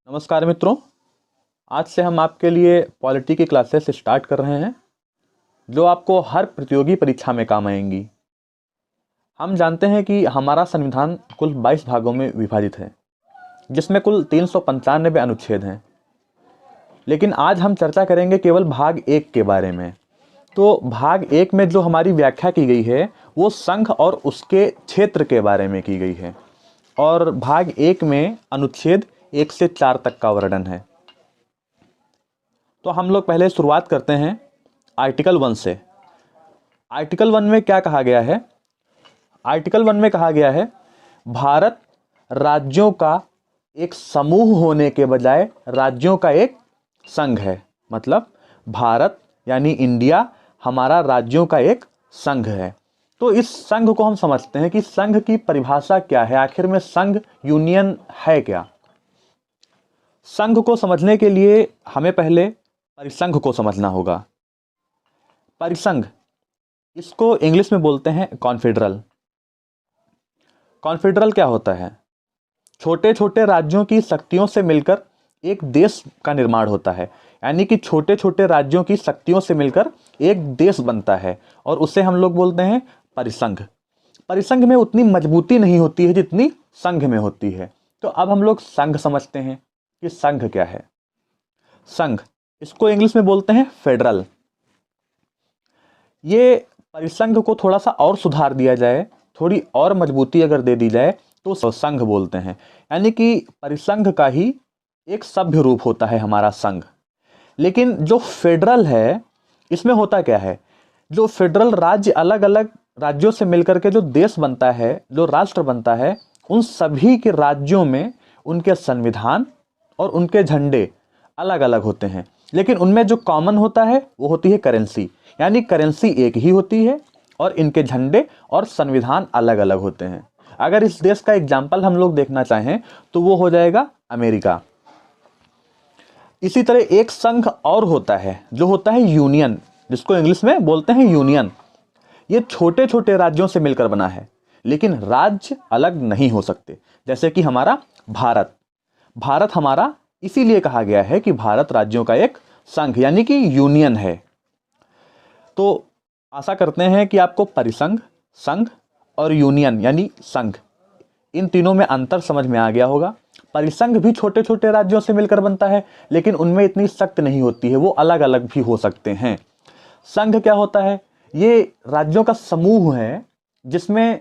नमस्कार मित्रों। आज से हम आपके लिए पॉलिटी की क्लासेस स्टार्ट कर रहे हैं जो आपको हर प्रतियोगी परीक्षा में काम आएंगी। हम जानते हैं कि हमारा संविधान कुल 22 भागों में विभाजित है जिसमें कुल 395 अनुच्छेद हैं, लेकिन आज हम चर्चा करेंगे केवल भाग 1 के बारे में। तो भाग 1 में जो हमारी व्याख्या की गई है वो संघ और उसके क्षेत्र के बारे में की गई है और भाग 1 में अनुच्छेद 1 से 4 तक का वर्णन है। तो हम लोग पहले शुरुआत करते हैं आर्टिकल 1 से। आर्टिकल 1 में क्या कहा गया है? आर्टिकल 1 में कहा गया है भारत राज्यों का एक समूह होने के बजाय राज्यों का एक संघ है। मतलब भारत यानी इंडिया हमारा राज्यों का एक संघ है। तो इस संघ को हम समझते हैं कि संघ की परिभाषा क्या है, आखिर में संघ यूनियन है क्या। संघ को समझने के लिए हमें पहले परिसंघ को समझना होगा। परिसंघ, इसको इंग्लिश में बोलते हैं कॉन्फेडरल। कॉन्फेडरल क्या होता है? छोटे छोटे राज्यों की शक्तियों से मिलकर एक देश का निर्माण होता है, यानी कि छोटे छोटे राज्यों की शक्तियों से मिलकर एक देश बनता है और उसे हम लोग बोलते हैं परिसंघ। परिसंघ में उतनी मजबूती नहीं होती है जितनी संघ में होती है। तो अब हम लोग संघ समझते हैं कि संघ क्या है। संघ, इसको इंग्लिश में बोलते हैं फेडरल। ये परिसंघ को थोड़ा सा और सुधार दिया जाए, थोड़ी और मजबूती अगर दे दी जाए तो संघ बोलते हैं, यानी कि परिसंघ का ही एक सभ्य रूप होता है हमारा संघ। लेकिन जो फेडरल है इसमें होता क्या है? जो फेडरल राज्य अलग अलग राज्यों से मिलकर के जो देश बनता है, जो राष्ट्र बनता है, उन सभी के राज्यों में उनके संविधान और उनके झंडे अलग अलग होते हैं, लेकिन उनमें जो कॉमन होता है वो होती है करेंसी, यानी करेंसी एक ही होती है और इनके झंडे और संविधान अलग अलग होते हैं। अगर इस देश का एग्जाम्पल हम लोग देखना चाहें तो वो हो जाएगा अमेरिका। इसी तरह एक संघ और होता है जो होता है यूनियन, जिसको इंग्लिश में बोलते हैं यूनियन। ये छोटे छोटे राज्यों से मिलकर बना है, लेकिन राज्य अलग नहीं हो सकते। जैसे कि हमारा भारत, भारत हमारा इसीलिए कहा गया है कि भारत राज्यों का एक संघ यानी कि यूनियन है। तो आशा करते हैं कि आपको परिसंघ, संघ और यूनियन यानी संघ, इन तीनों में अंतर समझ में आ गया होगा। परिसंघ भी छोटे छोटे राज्यों से मिलकर बनता है, लेकिन उनमें इतनी सख्त नहीं होती है, वो अलग अलग भी हो सकते हैं। संघ क्या होता है? ये राज्यों का समूह है जिसमें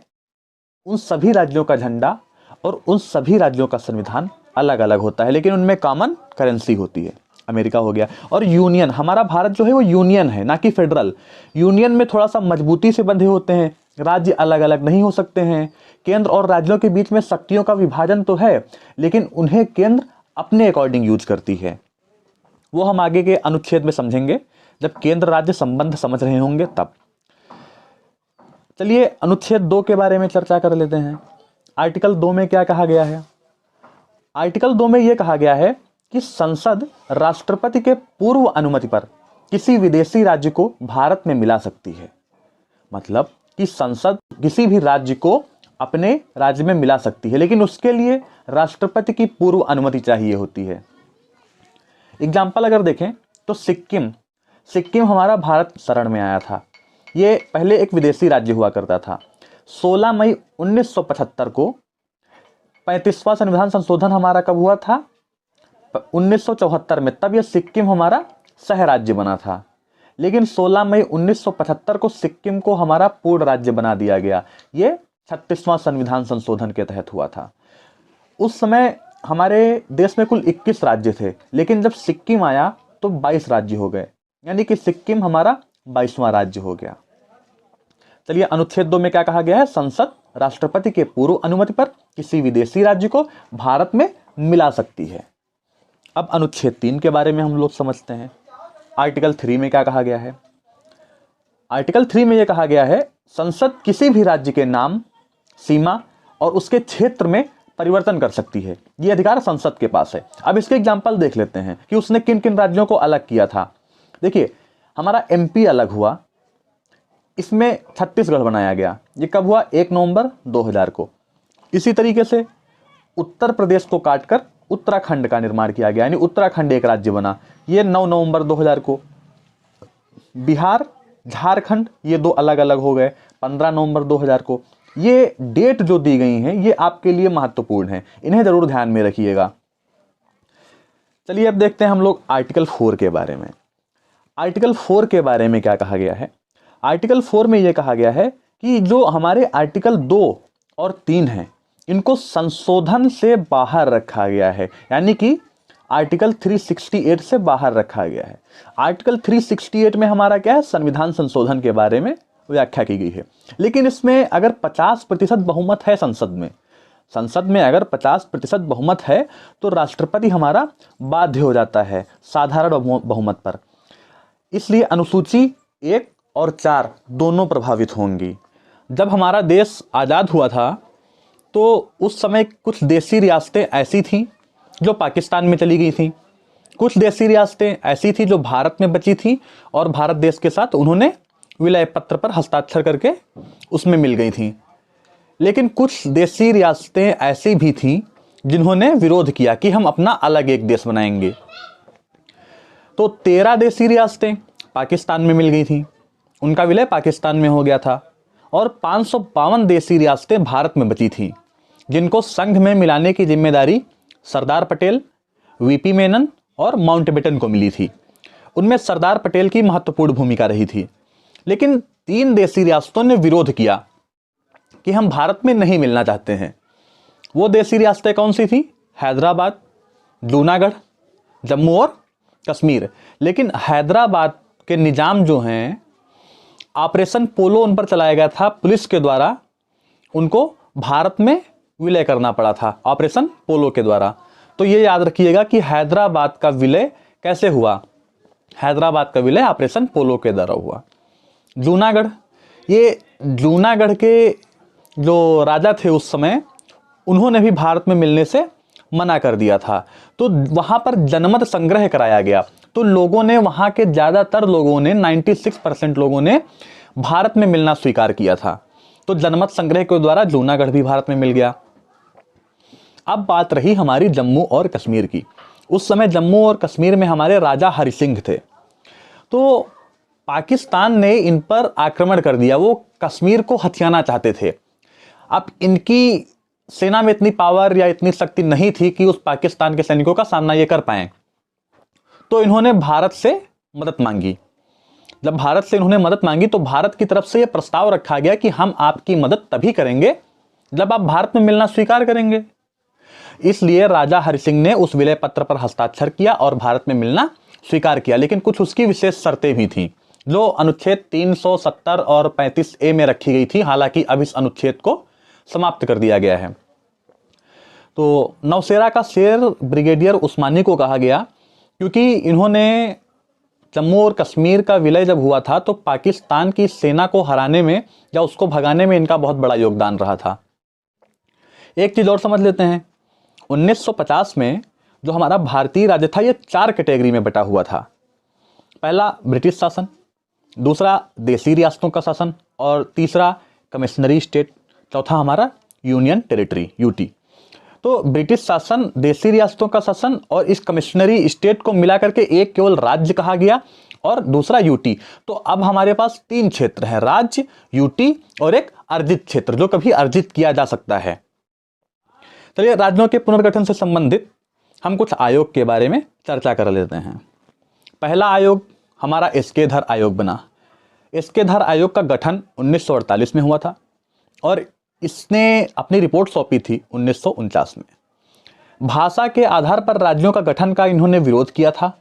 उन सभी राज्यों का झंडा और उन सभी राज्यों का संविधान अलग अलग होता है, लेकिन उनमें कॉमन करेंसी होती है। अमेरिका हो गया। और यूनियन, हमारा भारत जो है वो यूनियन है, ना कि फेडरल। यूनियन में थोड़ा सा मजबूती से बंधे होते हैं, राज्य अलग अलग नहीं हो सकते हैं। केंद्र और राज्यों के बीच में शक्तियों का विभाजन तो है, लेकिन उन्हें केंद्र अपने अकॉर्डिंग यूज करती है। वो हम आगे के अनुच्छेद में समझेंगे, जब केंद्र राज्य संबंध समझ रहे होंगे तब। चलिए अनुच्छेद 2 के बारे में चर्चा कर लेते हैं। आर्टिकल 2 में क्या कहा गया है? आर्टिकल 2 में यह कहा गया है कि संसद राष्ट्रपति के पूर्व अनुमति पर किसी विदेशी राज्य को भारत में मिला सकती है। मतलब कि संसद किसी भी राज्य को अपने राज्य में मिला सकती है, लेकिन उसके लिए राष्ट्रपति की पूर्व अनुमति चाहिए होती है। एग्जाम्पल अगर देखें तो सिक्किम, सिक्किम हमारा भारत शरण में आया था। ये पहले एक विदेशी राज्य हुआ करता था। 16 मई 1975 को 35वां संविधान संशोधन हमारा कब हुआ था? 1974 में। तब यह सिक्किम हमारा सह राज्य बना था, लेकिन 16 मई 1975 को सिक्किम को हमारा पूर्ण राज्य बना दिया गया। ये 36वां संविधान संशोधन के तहत हुआ था। उस समय हमारे देश में कुल 21 राज्य थे, लेकिन जब सिक्किम आया तो 22 राज्य हो गए, यानी कि सिक्किम हमारा 22वां राज्य हो गया। चलिए अनुच्छेद 2 में क्या कहा गया है? संसद राष्ट्रपति के पूर्व अनुमति पर किसी विदेशी राज्य को भारत में मिला सकती है। अब अनुच्छेद 3 के बारे में हम लोग समझते हैं। आर्टिकल 3 में क्या कहा गया है? आर्टिकल 3 में यह कहा गया है संसद किसी भी राज्य के नाम, सीमा और उसके क्षेत्र में परिवर्तन कर सकती है। यह अधिकार संसद के पास है। अब इसके एग्जाम्पल देख लेते हैं कि उसने किन किन राज्यों को अलग किया था। देखिए हमारा एमपी अलग हुआ, इसमें छत्तीसगढ़ बनाया गया। ये कब हुआ? 1 नवंबर 2000 को। इसी तरीके से उत्तर प्रदेश को काटकर उत्तराखंड का निर्माण किया गया, यानी उत्तराखंड एक राज्य बना। ये 9 नवंबर 2000 को। बिहार, झारखंड ये दो अलग अलग हो गए 15 नवंबर 2000 को। ये डेट जो दी गई हैं ये आपके लिए महत्वपूर्ण है, इन्हें जरूर ध्यान में रखिएगा। चलिए अब देखते हैं हम लोग आर्टिकल 4 के बारे में। आर्टिकल 4 के बारे में क्या कहा गया है? आर्टिकल 4 में यह कहा गया है कि जो हमारे आर्टिकल 2 और 3 हैं इनको संशोधन से बाहर रखा गया है, यानी कि आर्टिकल 368 से बाहर रखा गया है। आर्टिकल 368 में हमारा क्या है? संविधान संशोधन के बारे में व्याख्या की गई है। लेकिन इसमें अगर 50% बहुमत है संसद में अगर 50% बहुमत है तो राष्ट्रपति हमारा बाध्य हो जाता है साधारण बहुमत पर। इसलिए अनुसूची 1 और 4 दोनों प्रभावित होंगी। जब हमारा देश आज़ाद हुआ था तो उस समय कुछ देसी रियासतें ऐसी थीं जो पाकिस्तान में चली गई थीं, कुछ देसी रियासतें ऐसी थीं जो भारत में बची थीं और भारत देश के साथ उन्होंने विलय पत्र पर हस्ताक्षर करके उसमें मिल गई थीं। लेकिन कुछ देसी रियासतें ऐसी भी थीं जिन्होंने विरोध किया कि हम अपना अलग एक देश बनाएंगे। तो 13 देसी रियासतें पाकिस्तान में मिल गई थीं, उनका विलय पाकिस्तान में हो गया था, और 552 देसी रियासतें भारत में बची थीं जिनको संघ में मिलाने की जिम्मेदारी सरदार पटेल, वीपी मेनन और माउंटबेटन को मिली थी। उनमें सरदार पटेल की महत्वपूर्ण भूमिका रही थी। लेकिन 3 देसी रियासतों ने विरोध किया कि हम भारत में नहीं मिलना चाहते हैं। वो देसी रियासतें कौन सी थी? हैदराबाद, जूनागढ़, जम्मू और कश्मीर। लेकिन हैदराबाद के निजाम जो हैं, ऑपरेशन पोलो उन पर चलाया गया था, पुलिस के द्वारा उनको भारत में विलय करना पड़ा था ऑपरेशन पोलो के द्वारा। तो ये याद रखिएगा कि हैदराबाद का विलय कैसे हुआ? हैदराबाद का विलय ऑपरेशन पोलो के द्वारा हुआ। जूनागढ़, ये जूनागढ़ के जो राजा थे उस समय, उन्होंने भी भारत में मिलने से मना कर दिया था। तो वहाँ पर जनमत संग्रह कराया गया, तो लोगों ने, वहाँ के ज़्यादातर लोगों ने, 96% लोगों ने भारत में मिलना स्वीकार किया था। तो जनमत संग्रह के द्वारा जूनागढ़ भी भारत में मिल गया। अब बात रही हमारी जम्मू और कश्मीर की। उस समय जम्मू और कश्मीर में हमारे राजा हरि सिंह थे। तो पाकिस्तान ने इन पर आक्रमण कर दिया, वो कश्मीर को हथियाना चाहते थे। अब इनकी सेना में इतनी पावर या इतनी शक्ति नहीं थी कि उस पाकिस्तान के सैनिकों का सामना ये कर पाएं। तो इन्होंने भारत से मदद मांगी। जब भारत से इन्होंने मदद मांगी तो भारत की तरफ से यह प्रस्ताव रखा गया कि हम आपकी मदद तभी करेंगे जब आप भारत में मिलना स्वीकार करेंगे। इसलिए राजा हरि सिंह ने उस विलय पत्र पर हस्ताक्षर किया और भारत में मिलना स्वीकार किया। लेकिन कुछ उसकी विशेष शर्तें भी थीं जो अनुच्छेद 370 और 35A में रखी गई थी। हालांकि अब इस अनुच्छेद को समाप्त कर दिया गया है। तो नौशेरा का शेर ब्रिगेडियर उस्मानी को कहा गया क्योंकि इन्होंने जम्मू और कश्मीर का विलय जब हुआ था तो पाकिस्तान की सेना को हराने में या उसको भगाने में इनका बहुत बड़ा योगदान रहा था। एक चीज़ और समझ लेते हैं, 1950 में जो हमारा भारतीय राज्य था ये 4 कैटेगरी में बटा हुआ था। पहला ब्रिटिश शासन, दूसरा देसी रियासतों का शासन, और तीसरा कमिश्नरी स्टेट, चौथा हमारा यूनियन टेरिटरी यूटी। तो ब्रिटिश शासन, देसी रियासतों का शासन और इस कमिश्नरी स्टेट को मिला करके एक केवल राज्य कहा गया और दूसरा यूटी। तो अब हमारे पास 3 क्षेत्र हैं, राज्य, यूटी और एक अर्जित क्षेत्र जो कभी अर्जित किया जा सकता है। चलिए राज्यों के पुनर्गठन से संबंधित हम कुछ आयोग के बारे में चर्चा कर लेते हैं। पहला आयोग हमारा एसके-धर आयोग बना। एसके-धर आयोग का गठन 1948 में हुआ था और इसने अपनी रिपोर्ट सौंपी थी 1949 में। भाषा के आधार पर राज्यों का गठन का इन्होंने विरोध किया था।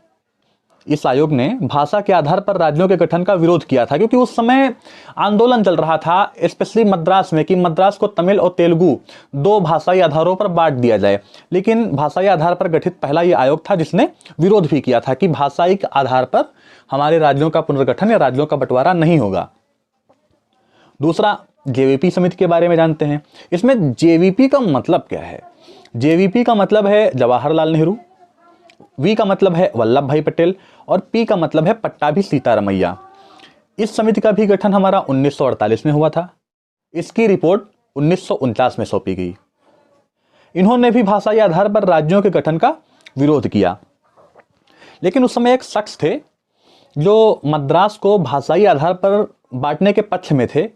इस आयोग ने भाषा के आधार पर राज्यों के गठन का विरोध किया था क्योंकि उस समय आंदोलन चल रहा था, स्पेशली मद्रास में, कि मद्रास को तमिल और तेलुगु 2 भाषाई आधारों पर बांट दिया जाए। लेकिन भाषाई आधार पर गठित पहला ये आयोग था जिसने विरोध भी किया था कि भाषाई आधार पर हमारे राज्यों का पुनर्गठन या राज्यों का बंटवारा नहीं होगा। दूसरा, जेवीपी समिति के बारे में जानते हैं। इसमें जेवीपी का मतलब क्या है? जेवीपी का मतलब है जवाहरलाल नेहरू, वी का मतलब है वल्लभ भाई पटेल और पी का मतलब है पट्टाभी सीतारमैया। इस समिति का भी गठन हमारा 1948 में हुआ था। इसकी रिपोर्ट 1949 में सौंपी गई। इन्होंने भी भाषाई आधार पर राज्यों के गठन का विरोध किया। लेकिन उस समय एक शख्स थे जो मद्रास को भाषाई आधार पर बांटने के पक्ष में थे,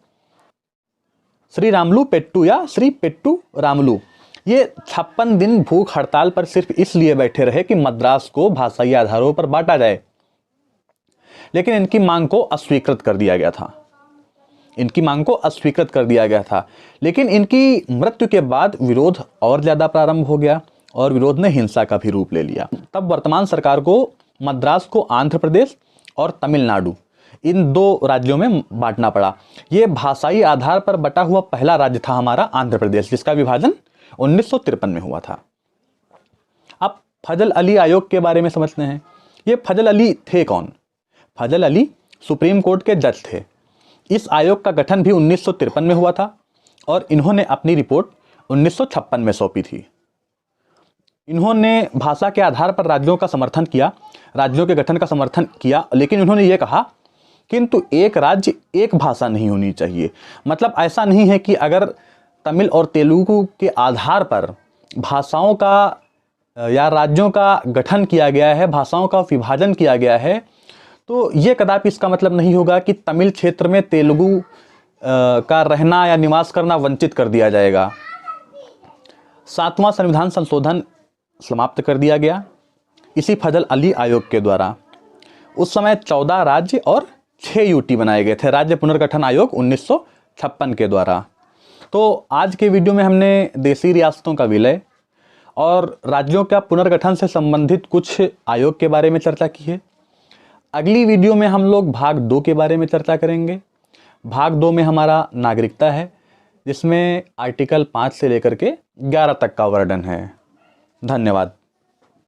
श्री रामलू पेट्टू या श्री पेट्टू रामलू। ये 56 दिन भूख हड़ताल पर सिर्फ इसलिए बैठे रहे कि मद्रास को भाषाई आधारों पर बांटा जाए, लेकिन इनकी मांग को अस्वीकृत कर दिया गया था। लेकिन इनकी मृत्यु के बाद विरोध और ज्यादा प्रारंभ हो गया और विरोध ने हिंसा का भी रूप ले लिया। तब वर्तमान सरकार को मद्रास को आंध्र प्रदेश और तमिलनाडु, इन 2 राज्यों में बांटना पड़ा। ये भाषाई आधार पर बटा हुआ पहला राज्य था हमारा आंध्र प्रदेश, जिसका विभाजन 1953 में हुआ था। अब फजल अली आयोग के बारे में समझते हैं। ये फजल अली थे कौन? फजल अली सुप्रीम कोर्ट के जज थे। इस आयोग का गठन भी 1953 में हुआ था और इन्होंने अपनी रिपोर्ट 1956 में सौंपी थी। इन्होंने भाषा के आधार पर राज्यों का समर्थन किया, राज्यों के गठन का समर्थन किया, लेकिन इन्होंने ये कहा किंतु एक राज्य एक भाषा नहीं होनी चाहिए। मतलब ऐसा नहीं है कि अगर तमिल और तेलुगु के आधार पर भाषाओं का या राज्यों का गठन किया गया है, भाषाओं का विभाजन किया गया है, तो ये कदापि इसका मतलब नहीं होगा कि तमिल क्षेत्र में तेलुगु का रहना या निवास करना वंचित कर दिया जाएगा। 7वां संविधान संशोधन समाप्त कर दिया गया इसी फजल अली आयोग के द्वारा। उस समय 14 राज्य और 6 यूटी बनाए गए थे, राज्य पुनर्गठन आयोग 1956 के द्वारा। तो आज के वीडियो में हमने देशी रियासतों का विलय और राज्यों का पुनर्गठन से संबंधित कुछ आयोग के बारे में चर्चा की है। अगली वीडियो में हम लोग भाग 2 के बारे में चर्चा करेंगे। भाग 2 में हमारा नागरिकता है, जिसमें आर्टिकल 5 से लेकर के 11 तक का वर्णन है। धन्यवाद।